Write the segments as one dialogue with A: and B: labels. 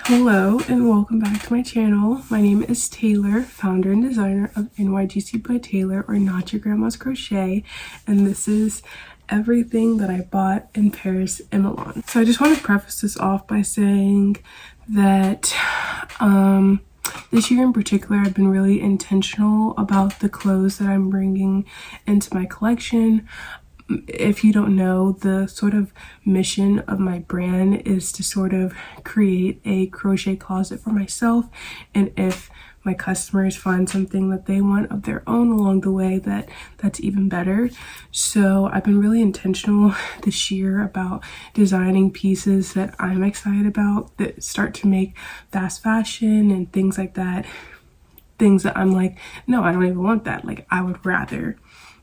A: Hello and welcome back to my channel. My name is Taylor, founder and designer of NYGC by Taylor, or Not Your Grandma's Crochet, and this is everything that I bought in Paris and Milan. So I just want to preface this off by saying that this year in particular I've been really intentional about the clothes that I'm bringing into my collection. If you don't know, the sort of mission of my brand is to sort of create a crochet closet for myself, and if my customers find something that they want of their own along the way, that's even better. So I've been really intentional this year about designing pieces that I'm excited about, that start to make fast fashion and things like that. Things that I'm like, no, I don't even want that. Like, I would rather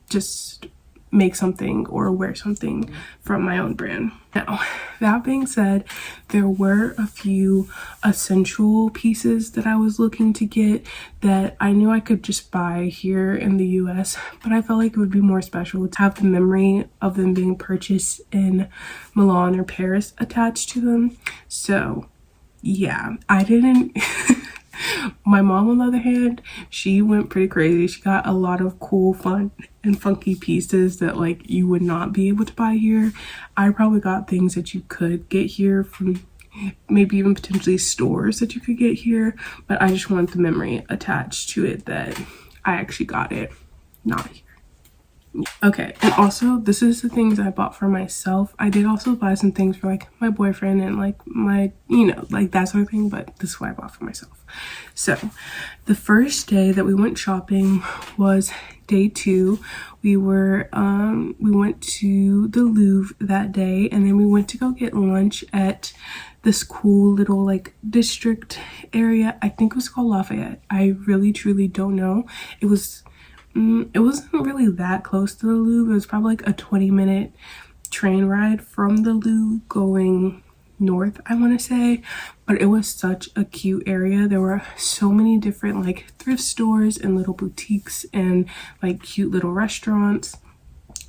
A: just make something or wear something from my own brand. Now, that being said, there were a few essential pieces that I was looking to get that I knew I could just buy here in the US, but I felt like it would be more special to have the memory of them being purchased in Milan or Paris attached to them. So yeah, I didn't my mom, on the other hand, she went pretty crazy. She got a lot of cool, fun, and funky pieces that like you would not be able to buy here. I probably got things that you could get here from maybe even potentially stores that you could get here, but I just want the memory attached to it that I actually got it, not here. Okay, and also this is the things I bought for myself. I did also buy some things for like my boyfriend and like my, like that sort of thing, but this is what I bought for myself. So the first day that we went shopping was day 2. We went to the Louvre that day, and then we went to go get lunch at this cool little like district area. I think it was called Lafayette. I really truly don't know. It wasn't really that close to the Louvre. It was probably like a 20-minute train ride from the Louvre going north, I want to say, but it was such a cute area. There were so many different like thrift stores and little boutiques and like cute little restaurants.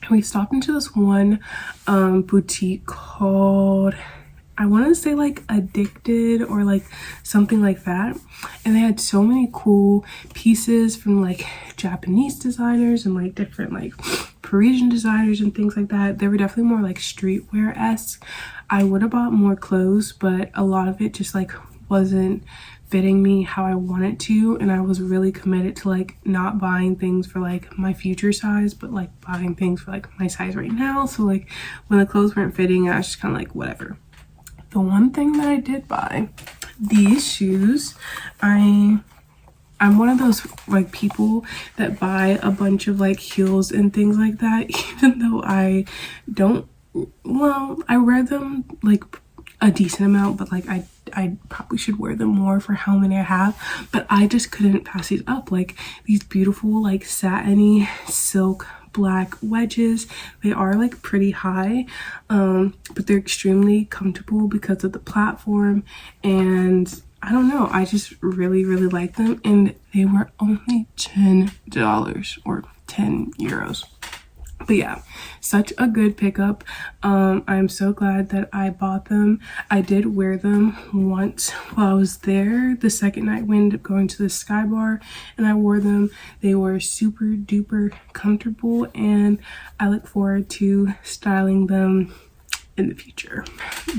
A: And we stopped into this one boutique called, I want to say like Addicted or like something like that, and they had so many cool pieces from like Japanese designers and like different like Parisian designers and things like that. They were definitely more like streetwear-esque. I would have bought more clothes, but a lot of it just like wasn't fitting me how I wanted to, and I was really committed to like not buying things for like my future size, but like buying things for like my size right now. So like when the clothes weren't fitting, I was just kind of like, whatever. The one thing that I did buy, these shoes. I'm one of those like people that buy a bunch of like heels and things like that, even though I don't, well, I wear them like a decent amount, but like I probably should wear them more for how many I have, but I just couldn't pass these up. Like these beautiful like satiny silk black wedges. They are like pretty high, but they're extremely comfortable because of the platform, and I don't know, I just really like them, and they were only $10 or 10 euros. But yeah, such a good pickup. I'm so glad that I bought them. I did wear them once while I was there. The second night we ended up going to the Sky Bar, and I wore them. They were super duper comfortable, and I look forward to styling them in the future.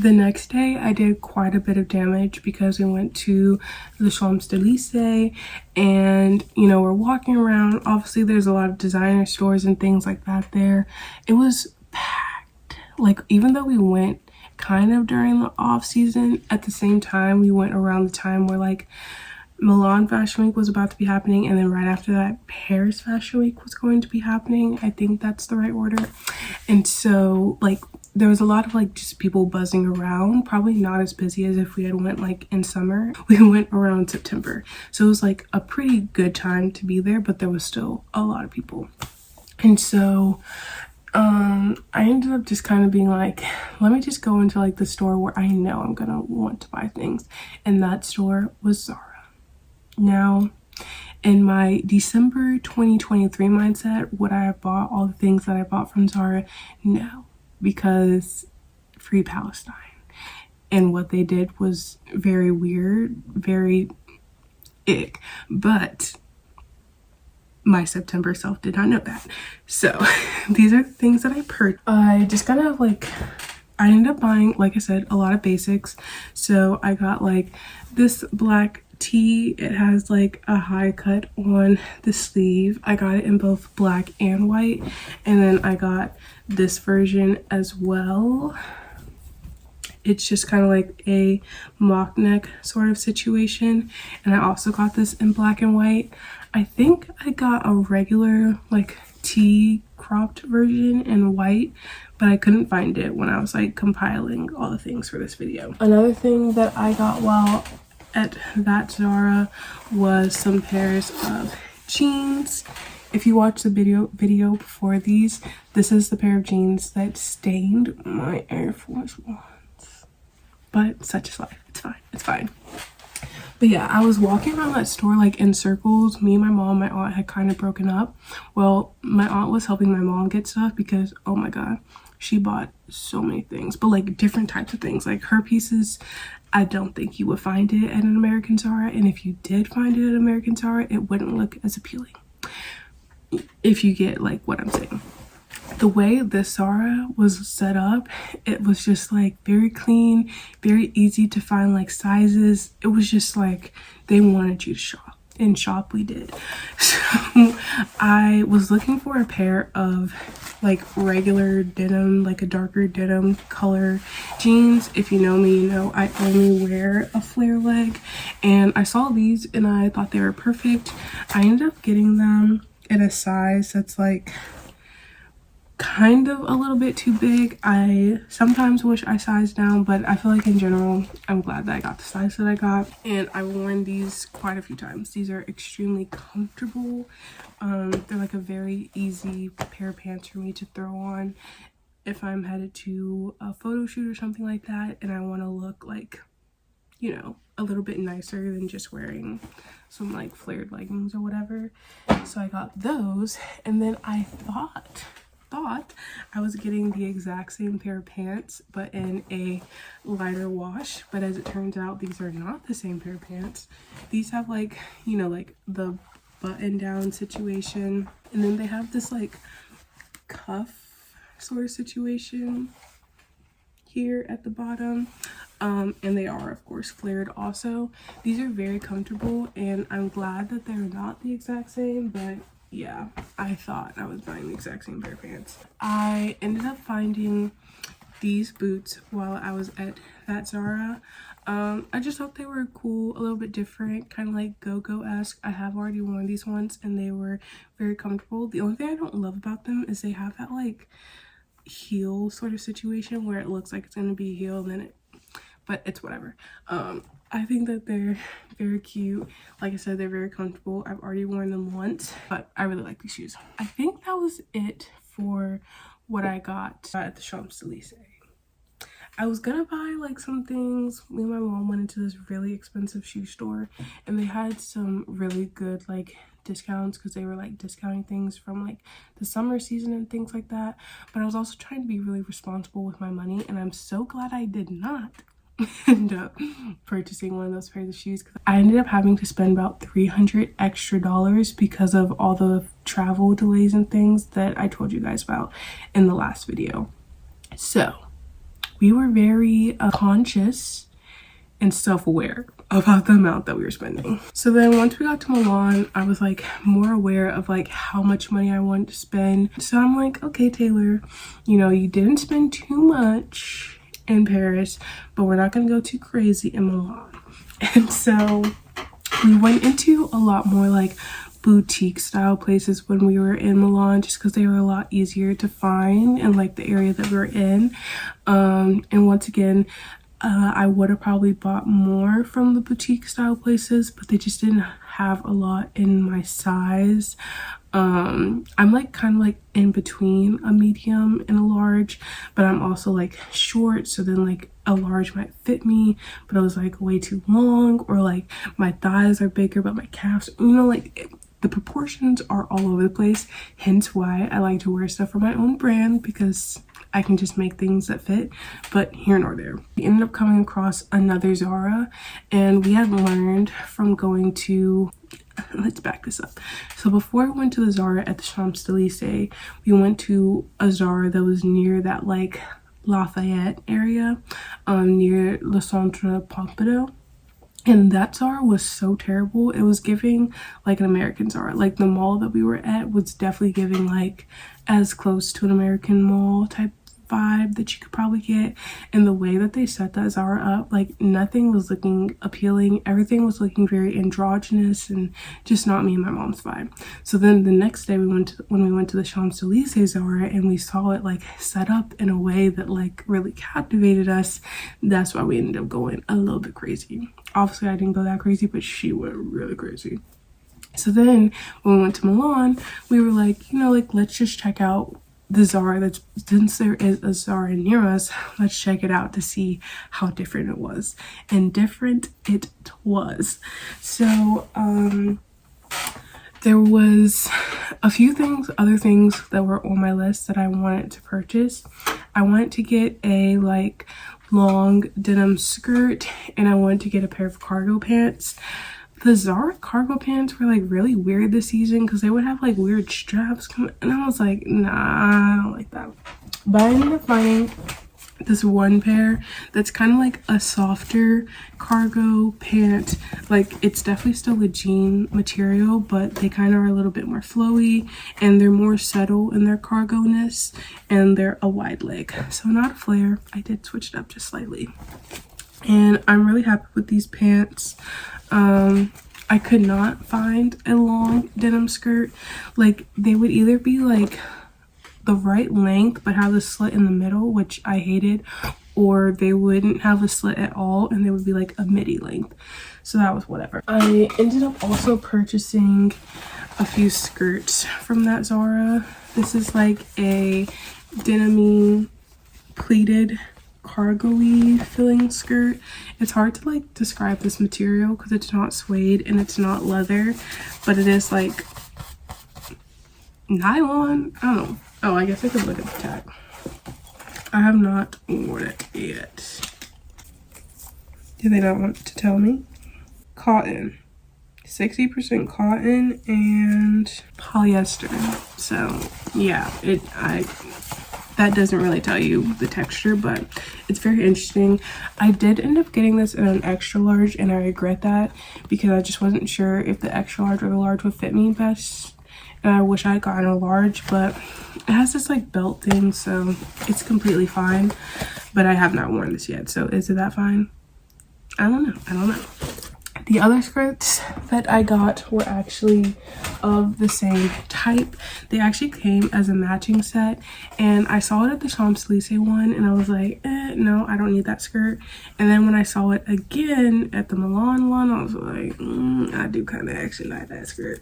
A: The next day I did quite a bit of damage because we went to the Champs-Élysées, and we're walking around. Obviously there's a lot of designer stores and things like that there. It was packed. Like, even though we went kind of during the off season, at the same time we went around the time where like Milan Fashion Week was about to be happening, and then right after that Paris Fashion Week was going to be happening. I think that's the right order. And so like there was a lot of like just people buzzing around, probably not as busy as if we had went like in summer. We went around September, so it was like a pretty good time to be there, but there was still a lot of people. And so I ended up just kind of being like, let me just go into like the store where I know I'm gonna want to buy things, and that store was Zara. Now, in my December 2023 mindset, would I have bought all the things that I bought from Zara? No, because Free Palestine. and what they did was very weird, very ick, but my September self did not know that. So these are the things that I purchased. I just kind of like, I ended up buying, like I said, a lot of basics. So I got like this black tee. It has like a high cut on the sleeve. I got it in both black and white. And then I got this version as well. It's just kind of like a mock neck sort of situation. And I also got this in black and white. I think I got a regular like tee cropped version in white, but I couldn't find it when I was like compiling all the things for this video. Another thing that I got while at that Zara was some pairs of jeans. If you watch the video before these, this is the pair of jeans that stained my Air Force One. But such is life. It's fine. It's fine. But yeah, I was walking around that store like in circles. Me and my mom, my aunt had kind of broken up. Well, my aunt was helping my mom get stuff because, oh my god, she bought so many things. But like different types of things. Like her pieces, I don't think you would find it at an American Zara. And if you did find it at American Zara, it wouldn't look as appealing. If you get like what I'm saying. The way this Zara was set up, it was just like very clean, very easy to find like sizes. It was just like they wanted you to shop, and shop we did. So I was looking for a pair of like regular denim, like a darker denim color jeans. If you know me, you know I only wear a flare leg, and I saw these and I thought they were perfect. I ended up getting them in a size that's like kind of a little bit too big. I sometimes wish I sized down, but I feel like in general I'm glad that I got the size that I got, and I've worn these quite a few times. These are extremely comfortable. They're like a very easy pair of pants for me to throw on if I'm headed to a photo shoot or something like that and I want to look like, you know, a little bit nicer than just wearing some like flared leggings or whatever. So I got those, and then I thought I was getting the exact same pair of pants but in a lighter wash, but as it turns out these are not the same pair of pants. These have like, you know, like the button down situation, and then they have this like cuff sort of situation here at the bottom, and they are of course flared also. These are very comfortable, and I'm glad that they're not the exact same, but yeah, I thought I was buying the exact same pair of pants. I ended up finding these boots while I was at that Zara. I just thought they were cool, a little bit different, kind of like go-go-esque. I have already worn these once and they were very comfortable. The only thing I don't love about them is they have that like heel sort of situation where it looks like it's going to be a heel, then it, but it's whatever. I think that they're very cute. Like I said, they're very comfortable. I've already worn them once, but I really like these shoes. I think that was it for what I got at the Champs-Elysees. I was gonna buy like some things. Me and my mom went into this really expensive shoe store and they had some really good like discounts because they were like discounting things from like the summer season and things like that. But I was also trying to be really responsible with my money, and I'm so glad I did not end up purchasing one of those pairs of shoes because I ended up having to spend about $300 extra because of all the travel delays and things that I told you guys about in the last video. So we were very conscious and self-aware about the amount that we were spending. So then once we got to Milan, I was like more aware of like how much money I wanted to spend. So I'm like, okay, Taylor, you know, you didn't spend too much in Paris, but we're not gonna go too crazy in Milan. And so we went into a lot more like boutique style places when we were in Milan, just because they were a lot easier to find in like the area that we were in. And once again, I would have probably bought more from the boutique style places, but they just didn't have a lot in my size. I'm like kind of like in between a medium and a large, but I'm also like short, so then like a large might fit me, but it was like way too long, or like my thighs are bigger but my calves, you know, like the proportions are all over the place. Hence why I like to wear stuff from my own brand, because I can just make things that fit, but here nor there. We ended up coming across another Zara, and we had learned from going to, let's back this up. So before we went to the Zara at the Champs-Élysées, we went to a Zara that was near that like Lafayette area, near Le Centre Pompidou. And that Zara was so terrible. It was giving like an American Zara. Like the mall that we were at was definitely giving like as close to an American mall type vibe that you could probably get. And the way that they set that Zara up, like nothing was looking appealing. Everything was looking very androgynous and just not me and my mom's vibe. So then the next day when we went to the Champs-Élysées Zara and we saw it like set up in a way that like really captivated us, that's why we ended up going a little bit crazy. Obviously I didn't go that crazy, but she went really crazy. So then when we went to Milan, we were like, you know, like let's just check out the Zara that's, since there is a Zara near us, let's check it out to see how different it was. And different it was. So there was a few other things that were on my list that I wanted to purchase. I wanted to get a like long denim skirt, and I wanted to get a pair of cargo pants. The Zara cargo pants were like really weird this season because they would have like weird straps coming, and I was like, nah, I don't like that. But I ended up finding this one pair that's kind of like a softer cargo pant. Like it's definitely still a jean material, but they kind of are a little bit more flowy and they're more subtle in their cargo-ness, and they're a wide leg, so not a flare. I did switch it up just slightly, and I'm really happy with these pants. I could not find a long denim skirt. Like they would either be like the right length but have a slit in the middle, which I hated, or they wouldn't have a slit at all and they would be like a midi length. So that was whatever. I ended up also purchasing a few skirts from that Zara. This is like a denim pleated cargo-y filling skirt. It's hard to like describe this material because it's not suede and it's not leather, but it is like nylon. I don't know. Oh, I guess I could look at the tag. I have not worn it yet. Do they not want to tell me? Cotton. 60% cotton and polyester. So yeah, that doesn't really tell you the texture, but it's very interesting. I did end up getting this in an extra large, and I regret that because I just wasn't sure if the extra large or the large would fit me best. And I wish I had gotten a large, but it has this like belt thing, so it's completely fine. But I have not worn this yet, so is it that fine? I don't know. The other skirts that I got were actually of the same type. They actually came as a matching set, and I saw it at the Champs-Élysées one and I was like, no, I don't need that skirt. And then when I saw it again at the Milan one, I was like, I do kind of actually like that skirt.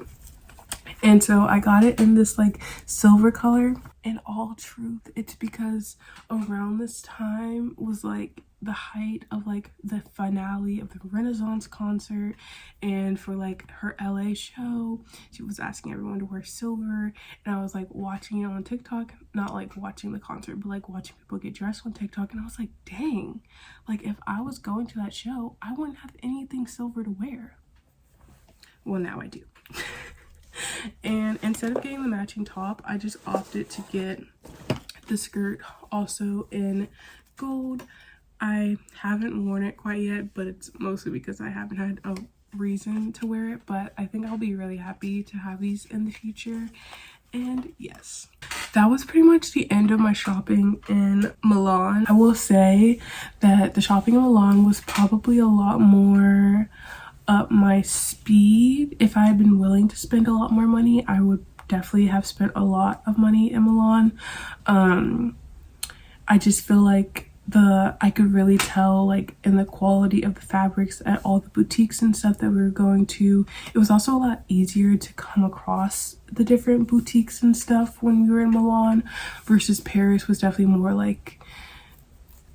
A: And so I got it in this like silver color. In all truth, it's because around this time was like the height of like the finale of the Renaissance concert, and for like her LA show, she was asking everyone to wear silver, and I was like watching it on TikTok, not like watching the concert, but like watching people get dressed on TikTok, and I was like, dang, like if I was going to that show, I wouldn't have anything silver to wear. Well, now I do. And instead of getting the matching top, I just opted to get the skirt also in gold. I haven't worn it quite yet, but it's mostly because I haven't had a reason to wear it, but I think I'll be really happy to have these in the future. And yes, that was pretty much the end of my shopping in Milan. I will say that the shopping in Milan was probably a lot more up my speed. If I had been willing to spend a lot more money, I would definitely have spent a lot of money in Milan. I just feel like I could really tell like in the quality of the fabrics at all the boutiques and stuff that we were going to. It was also a lot easier to come across the different boutiques and stuff when we were in Milan versus Paris was definitely more like,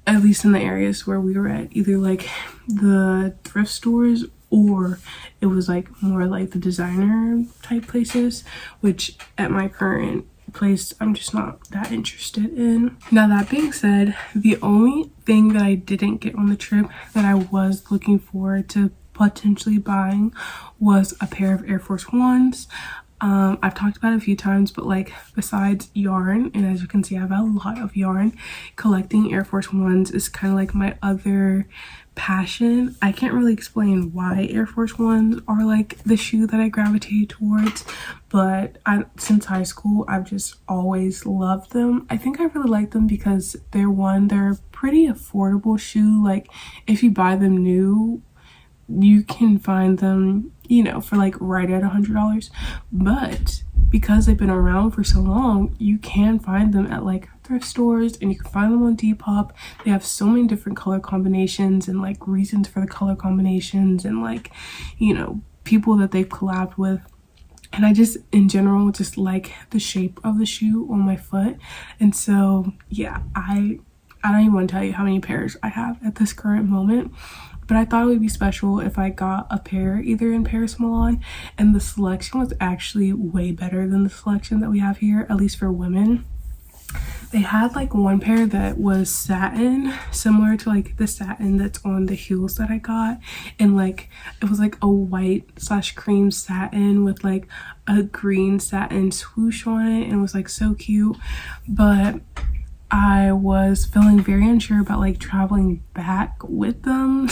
A: at least in the areas where we were at, either like the thrift stores or it was like more like the designer type places, which at my current place I'm just not that interested in. Now that being said, the only thing that I didn't get on the trip that I was looking forward to potentially buying was a pair of Air Force Ones. I've talked about it a few times, but like besides yarn, and as you can see I have a lot of yarn, collecting Air Force Ones is kind of like my other passion. I can't really explain why Air Force Ones are like the shoe that I gravitate towards, but since high school I've just always loved them. I think I really like them because they're a pretty affordable shoe. Like if you buy them new, you can find them, you know, for like right at $100, but because they've been around for so long, you can find them at like thrift stores, and you can find them on Depop. They have so many different color combinations and like reasons for the color combinations, and like, you know, people that they've collabed with. And I just in general just like the shape of the shoe on my foot. And so yeah, I don't even want to tell you how many pairs I have at this current moment. But I thought it would be special if I got a pair either in Paris, Milan, and the selection was actually way better than the selection that we have here, at least for women. They had like one pair that was satin, similar to like the satin that's on the heels that I got, and like it was like a white / cream satin with like a green satin swoosh on it, and it was like so cute. But I was feeling very unsure about like traveling back with them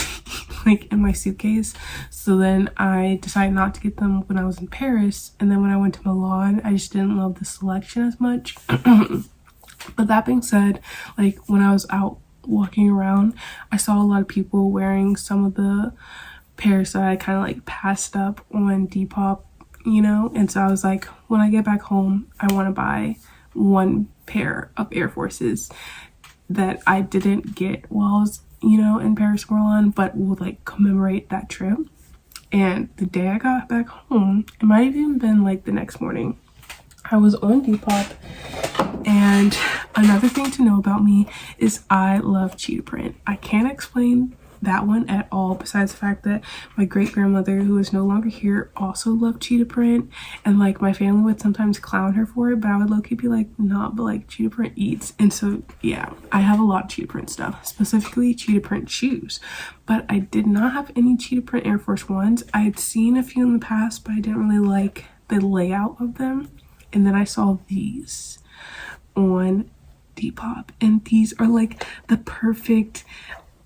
A: like in my suitcase, so then I decided not to get them when I was in Paris. And then when I went to Milan, I just didn't love the selection as much. But that being said, like when I was out walking around, I saw a lot of people wearing some of the pairs that I kind of like passed up on Depop, you know. And so I was like, when I get back home, I want to buy one pair of Air Forces that I didn't get while I was, you know, in Paris, Milan, but would like commemorate that trip. And the day I got back home, it might have even been like the next morning, I was on Depop. And another thing to know about me is I love cheetah print. I can't explain that one at all, besides the fact that my great grandmother, who is no longer here, also loved cheetah print, and like my family would sometimes clown her for it, but I would low-key be like, nah, but like cheetah print eats. And so yeah, I have a lot of cheetah print stuff, specifically cheetah print shoes, but I did not have any cheetah print Air Force Ones. I had seen a few in the past, but I didn't really like the layout of them. And then I saw these on Depop, and these are like the perfect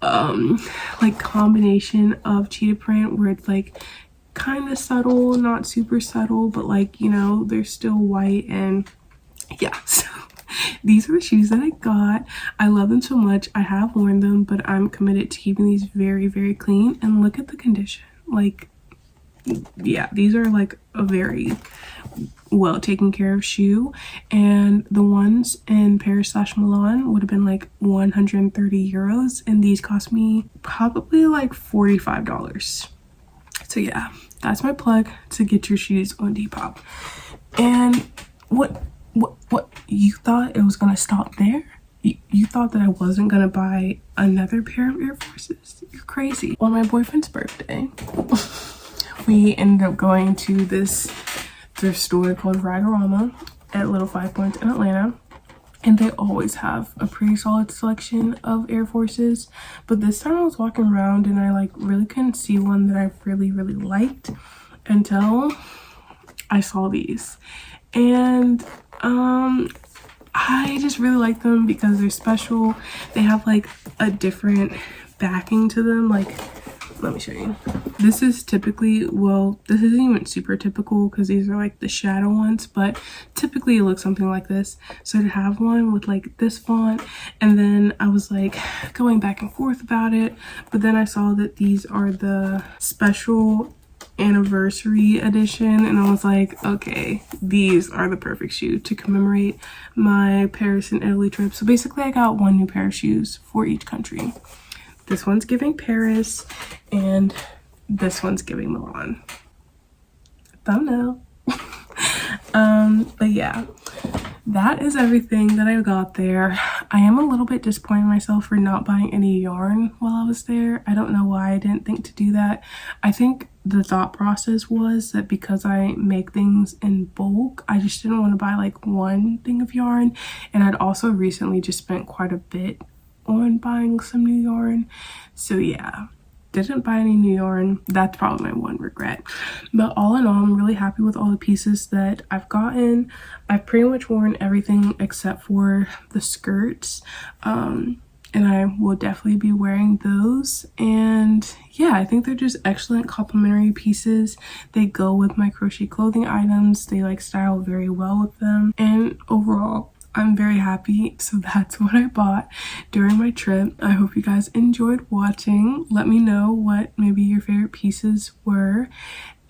A: like combination of cheetah print, where it's like kind of subtle, not super subtle, but like, you know, they're still white. And yeah, so these are the shoes that I got. I love them so much. I have worn them, but I'm committed to keeping these very, very clean. And look at the condition. Like, yeah, these are like a very well taken care of shoe, and the ones in Paris / Milan would have been like 130 euros, and these cost me probably like $45. So yeah, that's my plug to get your shoes on Depop. And what you thought it was gonna stop there? You thought that I wasn't gonna buy another pair of Air Forces? You're crazy. On my boyfriend's birthday, we ended up going to this thrift store called Ragorama at Little Five Points in Atlanta, and they always have a pretty solid selection of Air Forces. But this time I was walking around and I like really couldn't see one that I really liked until I saw these. And I just really like them because they're special. They have like a different backing to them. Like, let me show you. This is typically, well, this isn't even super typical because these are like the shadow ones, but typically it looks something like this. So to have one with like this font, and then I was like going back and forth about it, but then I saw that these are the special anniversary edition, and I was like, okay, these are the perfect shoe to commemorate my Paris and Italy trip. So basically I got one new pair of shoes for each country. This one's giving Paris, and this one's giving Milan. Thumbnail. But yeah, that is everything that I got there. I am a little bit disappointed in myself for not buying any yarn while I was there. I don't know why I didn't think to do that. I think the thought process was that because I make things in bulk, I just didn't want to buy like one thing of yarn. And I'd also recently just spent quite a bit on buying some new yarn. So yeah, didn't buy any new yarn. That's probably my one regret. But all in all, I'm really happy with all the pieces that I've gotten. I've pretty much worn everything except for the skirts. And I will definitely be wearing those. And yeah, I think they're just excellent complementary pieces. They go with my crochet clothing items. They like style very well with them. And overall, I'm very happy. So that's what I bought during my trip. I hope you guys enjoyed watching. Let me know what maybe your favorite pieces were.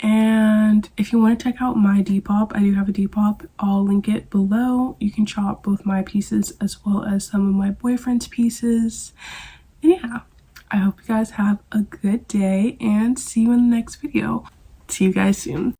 A: And if you want to check out my Depop, I do have a Depop. I'll link it below. You can shop both my pieces as well as some of my boyfriend's pieces. And yeah, I hope you guys have a good day and see you in the next video. See you guys soon.